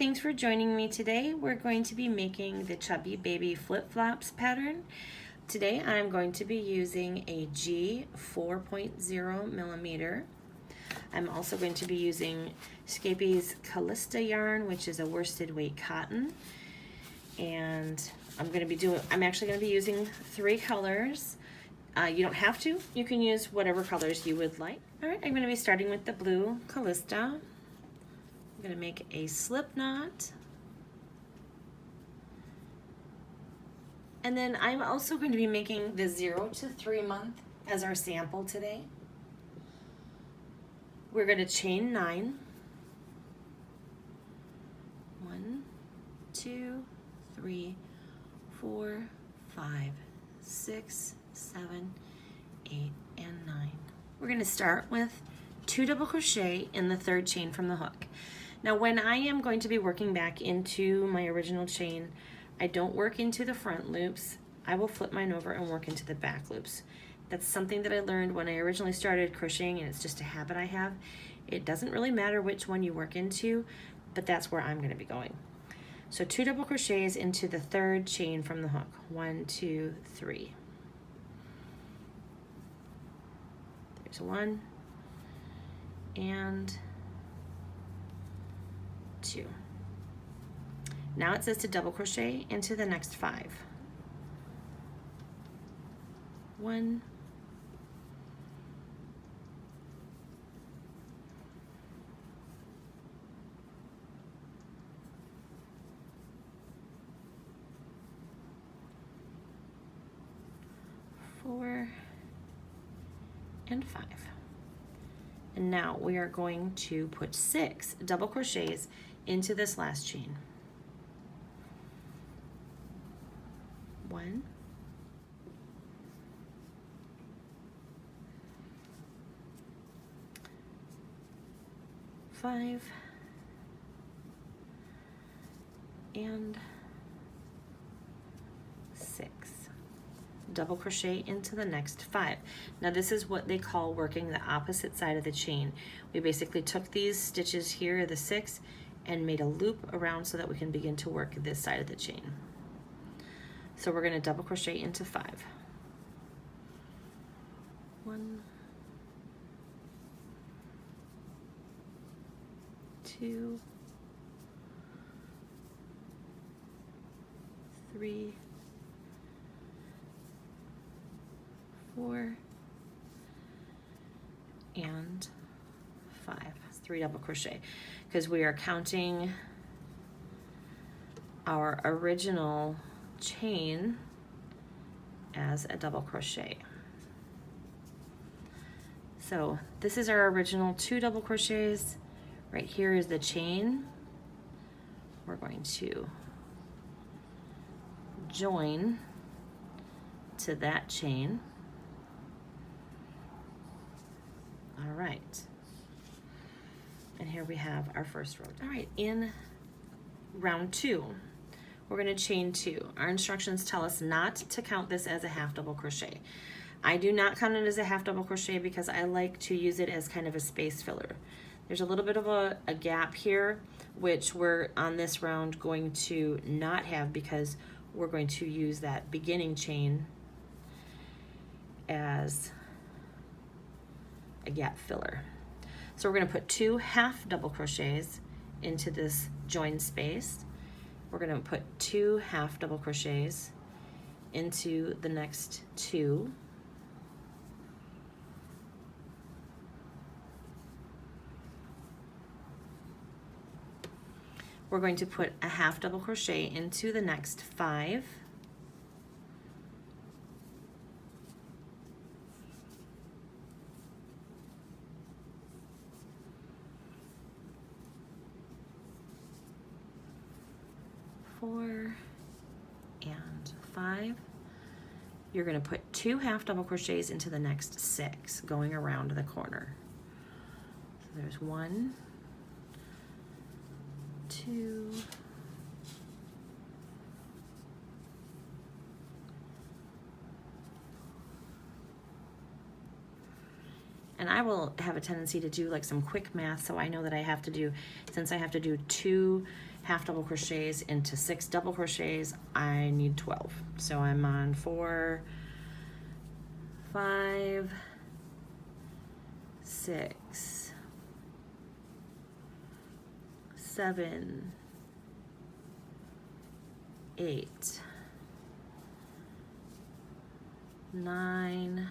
thanks for joining me today. We're going to be making the Chubby Baby Flip-Flops pattern. Today I'm going to be using a G 4.0 millimeter. I'm also going to be using Scapy's Callista yarn, which is a worsted weight cotton. And I'm actually going to be using 3 colors. You don't have to. You can use whatever colors you would like. All right, I'm going to be starting with the blue Callista. I'm going to make a slip knot. And then I'm also going to be making the 0 to 3 month as our sample today. We're going to chain 9. 1, 2, 3, 4, 5, 6, 7, 8, and 9. We're going to start with 2 double crochet in the 3rd chain from the hook. Now when I am going to be working back into my original chain, I don't work into the front loops. I will flip mine over and work into the back loops. That's something that I learned when I originally started crocheting, and it's just a habit I have. It doesn't really matter which one you work into, but that's where I'm going to be going. So 2 double crochets into the 3rd chain from the hook. 1, 2, 3. There's 1 and 2. Now it says to double crochet into the next 5. 1, 4 and 5. And now we are going to put 6 double crochets into this last chain. 1, 5, and 6. Double crochet into the next 5. Now this is what they call working the opposite side of the chain. We basically took these stitches here, the 6, and made a loop around so that we can begin to work this side of the chain. So we're going to double crochet into 5. 1, 2, 3, 4, and 5. 3 double crochet, because we are counting our original chain as a double crochet. So this is our original 2 double crochets. Right here is the chain. We're going to join to that chain. All right. And here we have our first row. All right, in round 2, we're going to chain 2. Our instructions tell us not to count this as a half double crochet. I do not count it as a half double crochet because I like to use it as kind of a space filler. There's a little bit of a gap here, which we're on this round going to not have because we're going to use that beginning chain as a gap filler. So we're going to put 2 half double crochets into this joined space. We're going to put 2 half double crochets into the next 2. We're going to put a half double crochet into the next 5. Four and 5. You're going to put 2 half double crochets into the next 6, going around the corner. So there's 1, 2, And I will have a tendency to do like some quick math, so I know that I have to do, since I have to do 2 half double crochets into 6 double crochets, I need 12. So I'm on 4, 5, 6, 7, 8, 9,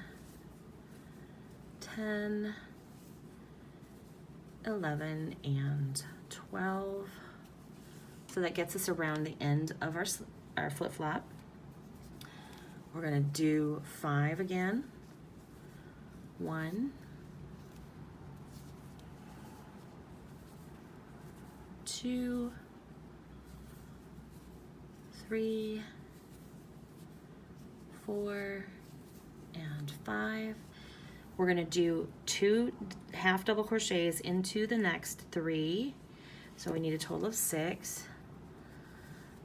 10, 11, and 12. So that gets us around the end of our flip-flop. We're going to do 5 again. 1, 2, 3, 4, and 5. We're going to do 2 half double crochets into the next 3. So we need a total of 6.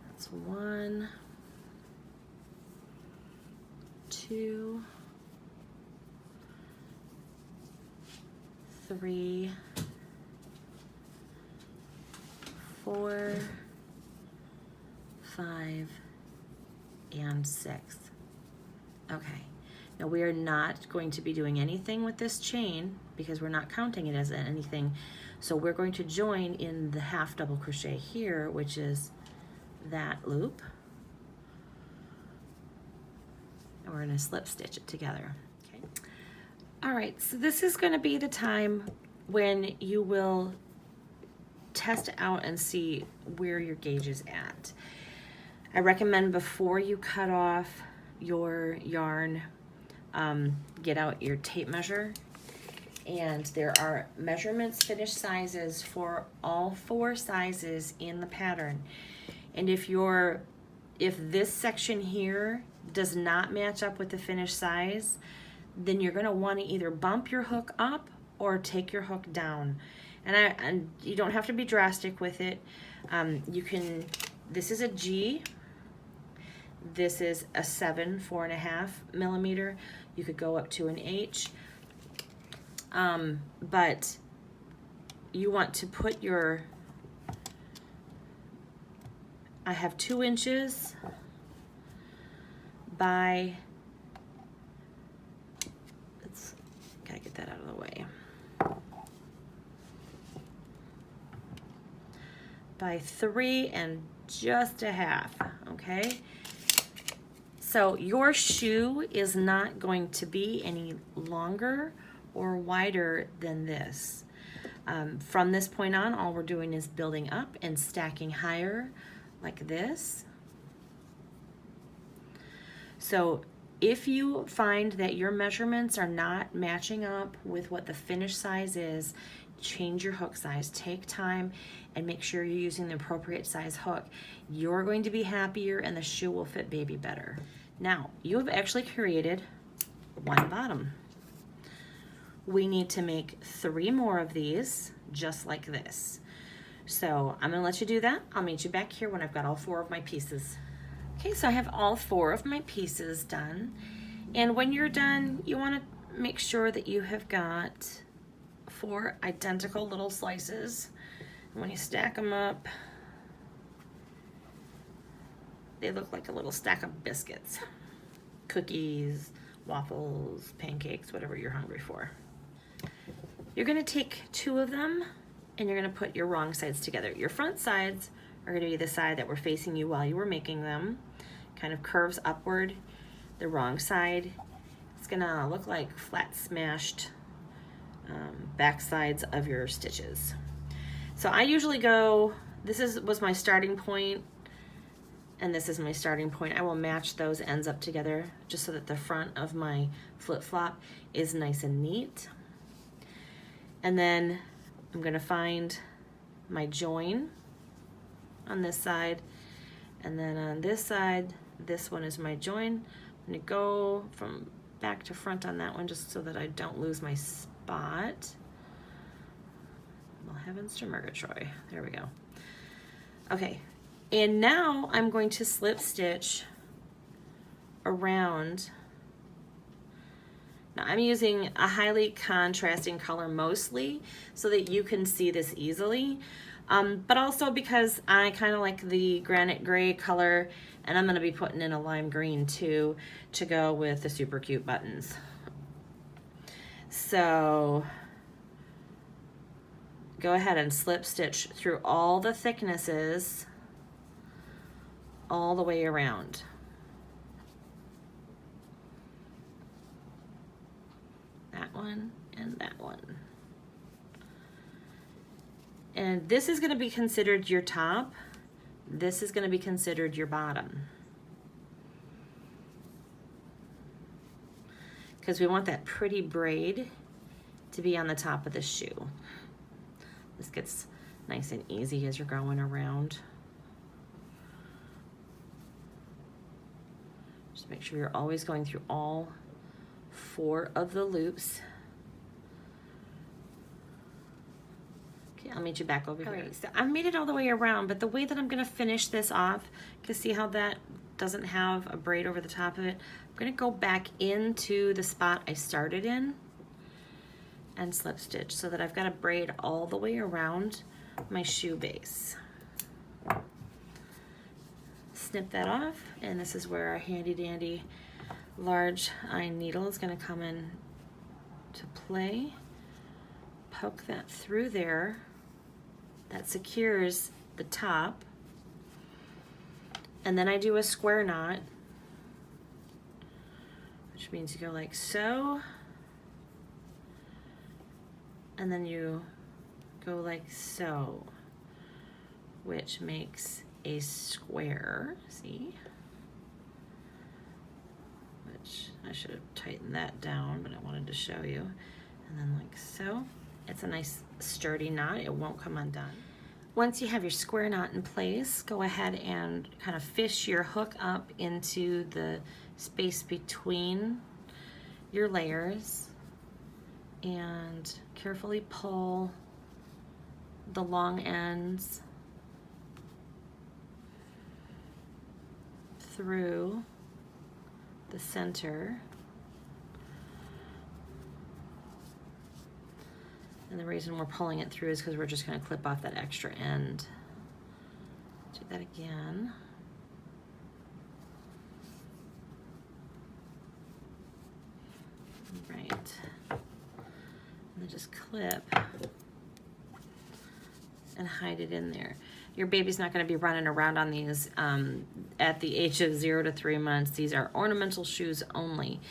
That's 1, 2, 3, 4, 5, and 6. Okay. Now we are not going to be doing anything with this chain because we're not counting it as anything. So we're going to join in the half double crochet here, which is that loop. And we're going to slip stitch it together. Okay. All right, so this is going to be the time when you will test out and see where your gauge is at. I recommend before you cut off your yarn, get out your tape measure, and there are measurements, finished sizes for all 4 sizes in the pattern. And if this section here does not match up with the finished size, then you're going to want to either bump your hook up or take your hook down. And you don't have to be drastic with it. This is a G. This is a 7, 4.5 millimeter. You could go up to an H. But you want to put your, I have 2 inches by, gotta get that out of the way, by 3 and just a half, okay? So your shoe is not going to be any longer or wider than this. From this point on, all we're doing is building up and stacking higher like this. So if you find that your measurements are not matching up with what the finished size is, change your hook size. Take time and make sure you're using the appropriate size hook. You're going to be happier and the shoe will fit baby better. Now, you have actually created 1 bottom. We need to make 3 more of these just like this. So I'm gonna let you do that. I'll meet you back here when I've got all 4 of my pieces. Okay, so I have all 4 of my pieces done. And when you're done, you wanna make sure that you have got 4 identical little slices. And when you stack them up, they look like a little stack of biscuits, cookies, waffles, pancakes, whatever you're hungry for. You're gonna take 2 of them and you're gonna put your wrong sides together. Your front sides are gonna be the side that were facing you while you were making them, kind of curves upward. The wrong side, it's gonna look like flat smashed back sides of your stitches. So I usually go, was my starting point, and this is my starting point. I will match those ends up together just so that the front of my flip-flop is nice and neat. And then I'm gonna find my join on this side, and then on this side, this one is my join. I'm gonna go from back to front on that one just so that I don't lose my spot. Well, heavens to Murgatroyd. There we go. Okay, and now I'm going to slip stitch around Now I'm using a highly contrasting color mostly so that you can see this easily, but also because I kind of like the granite gray color, and I'm going to be putting in a lime green too to go with the super cute buttons. So go ahead and slip stitch through all the thicknesses all the way around. That one and that one. And this is going to be considered your top. This is going to be considered your bottom. Because we want that pretty braid to be on the top of the shoe. This gets nice and easy as you're going around. Just make sure you're always going through all 4 of the loops. Okay, I'll meet you back over here. All right, so I've made it all the way around, but the way that I'm gonna finish this off, you can see how that doesn't have a braid over the top of it. I'm gonna go back into the spot I started in and slip stitch so that I've got a braid all the way around my shoe base. Snip that off, and this is where our handy dandy large eye needle is going to come in to play. Poke that through there. That secures the top. And then I do a square knot, which means you go like so, and then you go like so, which makes a square, see? Which I should have tightened that down, but I wanted to show you. And then like so. It's a nice sturdy knot, it won't come undone. Once you have your square knot in place, go ahead and kind of fish your hook up into the space between your layers and carefully pull the long ends through the center. And the reason we're pulling it through is because we're just going to clip off that extra end. Do that again. Right. And then just clip and hide it in there. Your baby's not going to be running around on these at the age of 0 to 3 months. These are ornamental shoes only.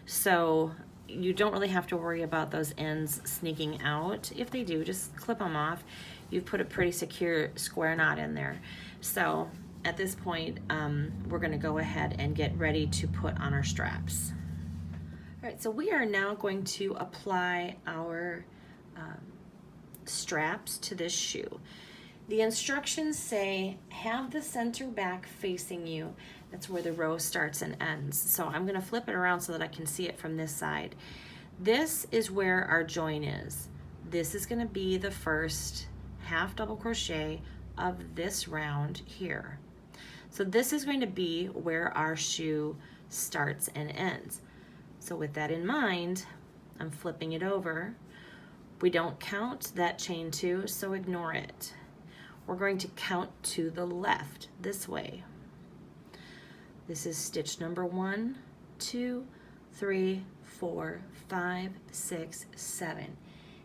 So you don't really have to worry about those ends sneaking out. If they do, just clip them off. You've put a pretty secure square knot in there. So at this point, we're going to go ahead and get ready to put on our straps. All right, so we are now going to apply our straps to this shoe. The instructions say have the center back facing you. That's where the row starts and ends. So I'm going to flip it around so that I can see it from this side. This is where our join is. This is going to be the first half double crochet of this round here. So this is going to be where our shoe starts and ends. So with that in mind, I'm flipping it over. We don't count that chain 2, so ignore it. We're going to count to the left this way. This is stitch number 1, 2, 3, 4, 5, 6, 7.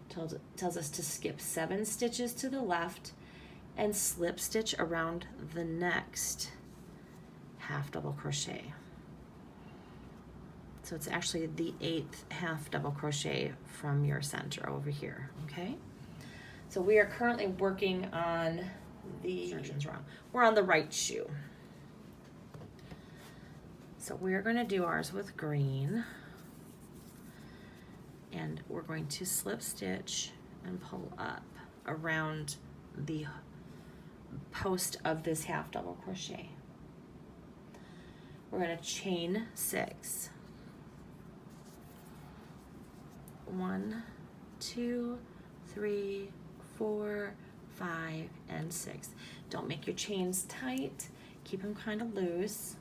Tells us to skip 7 stitches to the left and slip stitch around the next half double crochet. So it's actually the 8th half double crochet from your center over here, okay? So we are currently working on the instructions wrong. We're on the right shoe. So we're going to do ours with green, and we're going to slip stitch and pull up around the post of this half double crochet. We're going to chain 6. 1, 2, 3, 4, 5, and 6. Don't make your chains tight. Keep them kind of loose.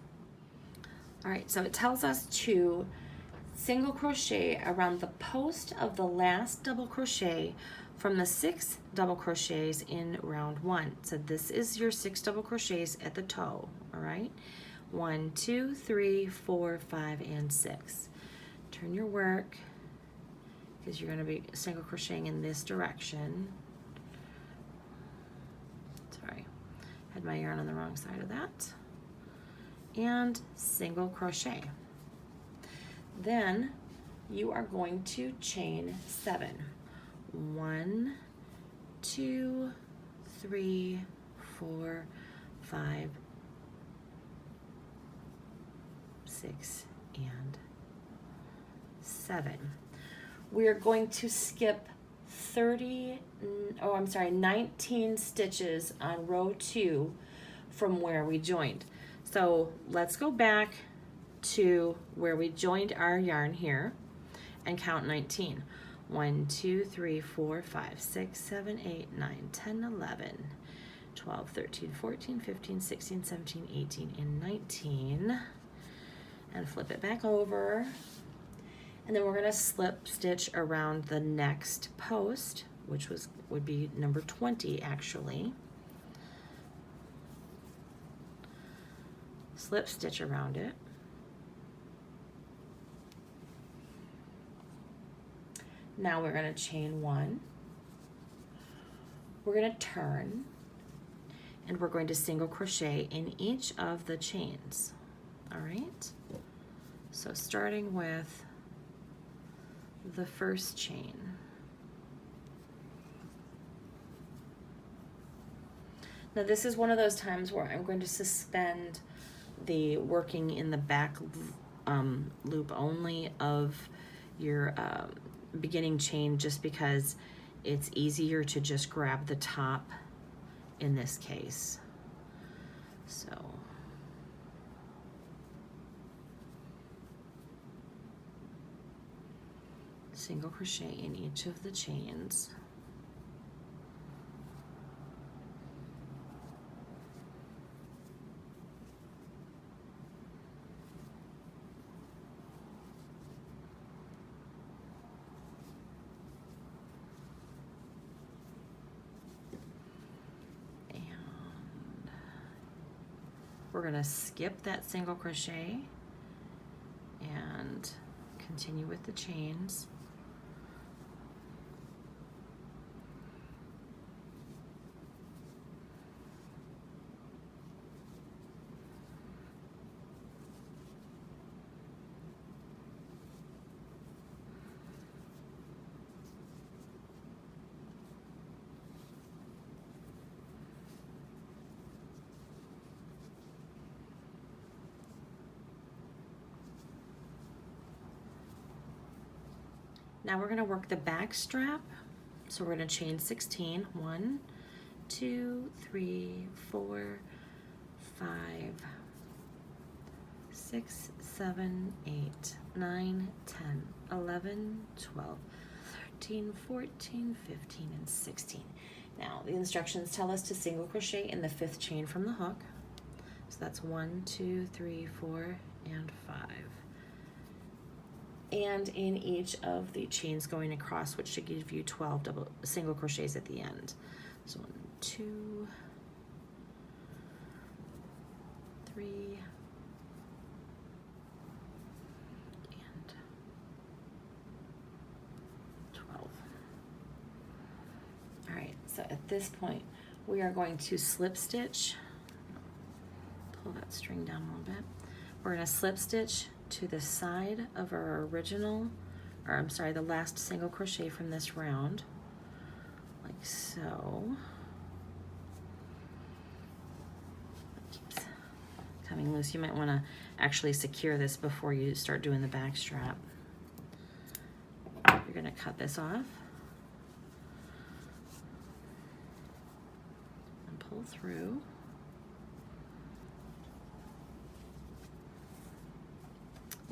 All right, so it tells us to single crochet around the post of the last double crochet from the 6 double crochets in round 1. So this is your 6 double crochets at the toe, all right? 1, 2, 3, 4, 5, and 6. Turn your work, because you're going to be single crocheting in this direction. Sorry, had my yarn on the wrong side of that. And single crochet. Then you are going to chain 7. 1, 2, 3, 4, 5, 6, and 7. We are going to skip 19 stitches on row 2 from where we joined. So let's go back to where we joined our yarn here and count 19. 1, 2, 3, 4, 5, 6, 7, 8, 9, 10, 11, 12, 13, 14, 15, 16, 17, 18, and 19. And flip it back over. And then we're going to slip stitch around the next post, which would be number 20 actually. Slip stitch around it. Now we're going to chain 1. We're going to turn, and we're going to single crochet in each of the chains. All right? So starting with the first chain. Now this is one of those times where I'm going to suspend the working in the back loop only of your beginning chain, just because it's easier to just grab the top in this case. So single crochet in each of the chains. We're going to skip that single crochet and continue with the chains. Now we're going to work the back strap. So we're going to chain 16. 1, 2, 3, 4, 5, 6, 7, 8, 9, 10, 11, 12, 13, 14, 15, and 16. Now the instructions tell us to single crochet in the 5th chain from the hook. So that's 1, 2, 3, 4, and 5. And in each of the chains going across, which should give you 12 single crochets at the end. So 1, 2, 3, and 12. All right, so at this point, we are going to slip stitch. Pull that string down a little bit. We're going to slip stitch to the side of our original, or I'm sorry, the last single crochet from this round, like so. It keeps coming loose. You might want to actually secure this before you start doing the back strap. You're going to cut this off and pull through.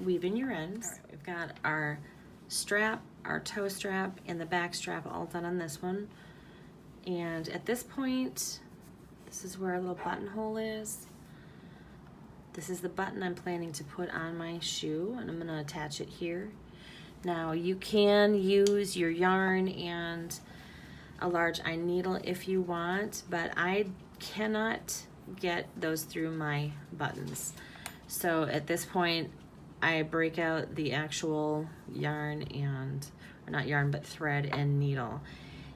Weave in your ends. All right, we've got our strap, our toe strap, and the back strap all done on this one. And at this point, this is where our little buttonhole is. This is the button I'm planning to put on my shoe, and I'm going to attach it here. Now you can use your yarn and a large eye needle if you want, but I cannot get those through my buttons. So at this point, I break out the actual yarn and, or not yarn, but thread and needle.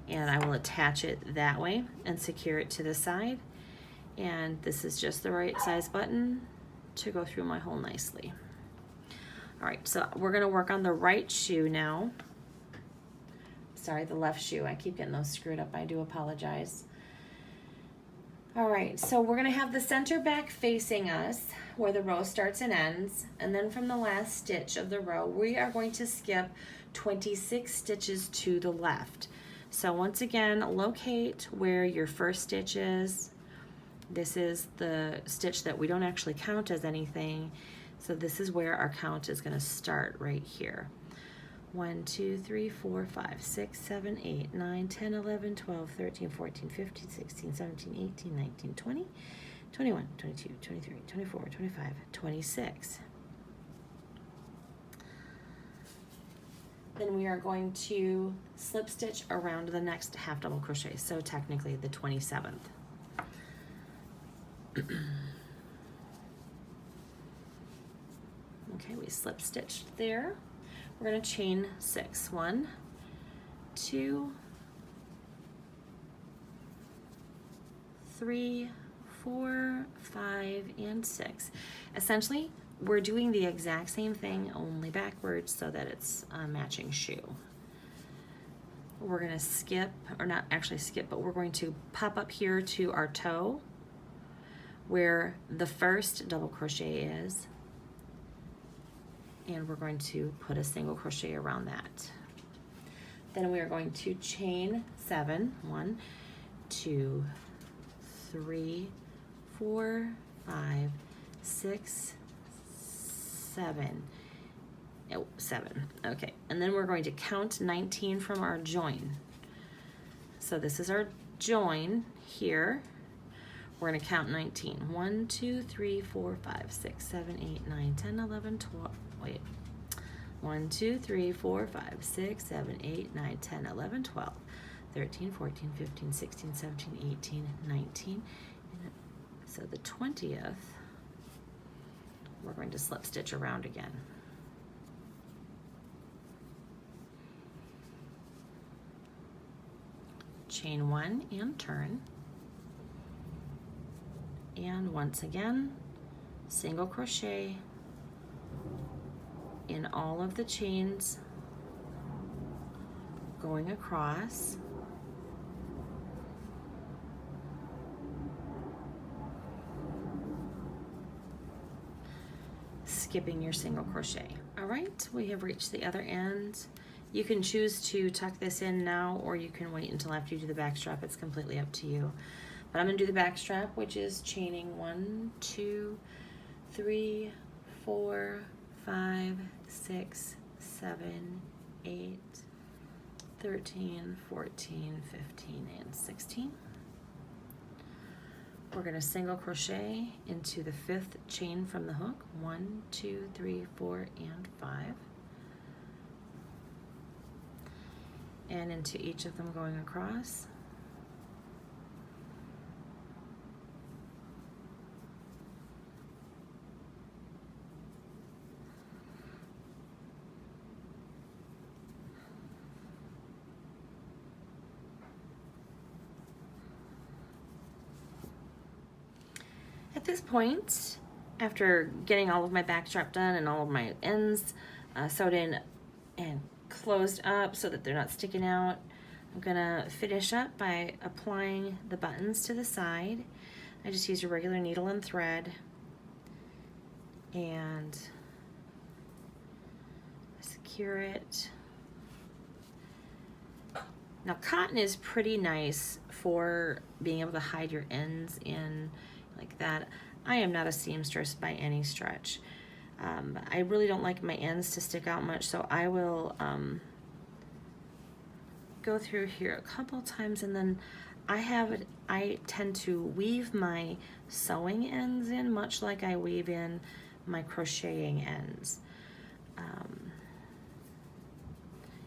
And I will attach it that way and secure it to the side. And this is just the right size button to go through my hole nicely. All right, so we're gonna work on the right shoe now. Sorry, the left shoe. I keep getting those screwed up. I do apologize. All right, so we're gonna have the center back facing us where the row starts and ends. And then from the last stitch of the row, we are going to skip 26 stitches to the left. So once again, locate where your first stitch is. This is the stitch that we don't actually count as anything. So this is where our count is going to start right here. 1, 2, 3, 4, 5, 6, 7, 8, 9, 10, 11, 12, 13, 14, 15, 16, 17, 18, 19, 20, 21, 22, 23, 24, 25, 26. Then we are going to slip stitch around the next half double crochet, so technically the 27th. Okay, we slip stitched there. We're going to chain 6. 1, 2, 3, 4, 5, and 6. Essentially, we're doing the exact same thing, only backwards, so that it's a matching shoe. We're going to skip, or not actually skip, but we're going to pop up here to our toe where the first double crochet is, and we're going to put a single crochet around that. Then we are going to chain 7. 1, 2, 3, 4, 5, 6, 7. Oh, 7. Okay, and then we're going to count 19 from our join. So this is our join here. We're going to count 19. 1, 2, 3, 4, 5, 6, 7, 8, 9, 10, 11, 12. Wait. 1, 2, 3, 4, 5, 6, 7, 8, 9, 10, 11, 12, 13, 14, 15, 16, 17, 18, 19. So the 20th, we're going to slip stitch around again. Chain 1 and turn. And once again, single crochet in all of the chains going across. Skipping your single crochet. All right, we have reached the other end. You can choose to tuck this in now, or you can wait until after you do the back strap. It's completely up to you. But I'm going to do the back strap, which is chaining 1, 2, 3, 4, 5, 6, 7, 8, 13, 14, 15, and 16. We're going to single crochet into the 5th chain from the hook. 1, 2, 3, 4, and 5. And into each of them going across. At this point, after getting all of my back strap done and all of my ends sewed in and closed up so that they're not sticking out, I'm gonna finish up by applying the buttons to the side. I just used a regular needle and thread, and secure it. Now cotton is pretty nice for being able to hide your ends in like that. I am not a seamstress by any stretch. I really don't like my ends to stick out much, so I will go through here a couple times, and then I tend to weave my sewing ends in much like I weave in my crocheting ends.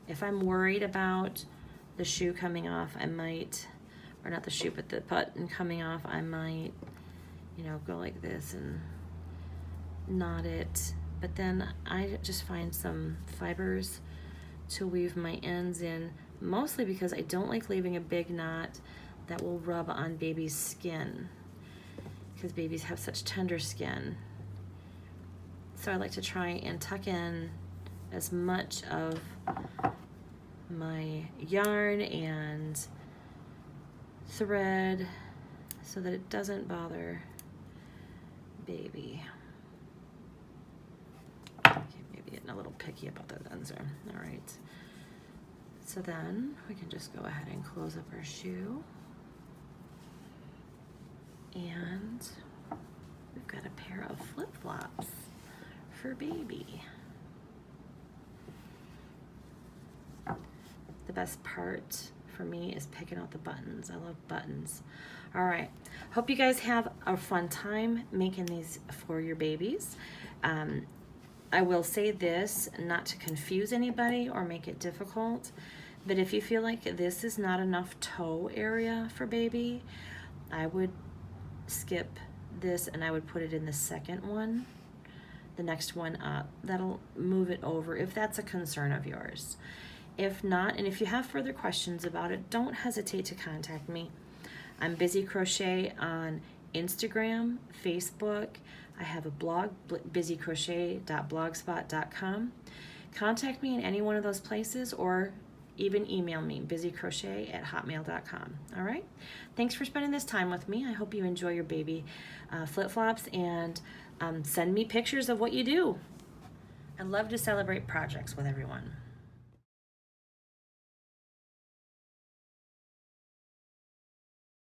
If I'm worried about the shoe coming off, I might, or not the shoe, but the button coming off, I might, you know, go like this and knot it. But then I just find some fibers to weave my ends in, mostly because I don't like leaving a big knot that will rub on baby's skin, because babies have such tender skin. So I like to try and tuck in as much of my yarn and thread so that it doesn't bother baby. Okay, maybe getting a little picky about those ends there. All right. So then we can just go ahead and close up our shoe. And we've got a pair of flip-flops for baby. The best part for me is picking out the buttons. I love buttons. All right, hope you guys have a fun time making these for your babies. I will say this, not to confuse anybody or make it difficult, but if you feel like this is not enough toe area for baby, I would skip this and I would put it in the second one, the next one up. That'll move it over if that's a concern of yours. If not, and if you have further questions about it, don't hesitate to contact me. I'm Bizzy Crochet on Instagram, Facebook. I have a blog, bizzycrochet.blogspot.com. Contact me in any one of those places, or even email me, bizzycrochet@hotmail.com. All right? Thanks for spending this time with me. I hope you enjoy your baby flip-flops, and send me pictures of what you do. I love to celebrate projects with everyone.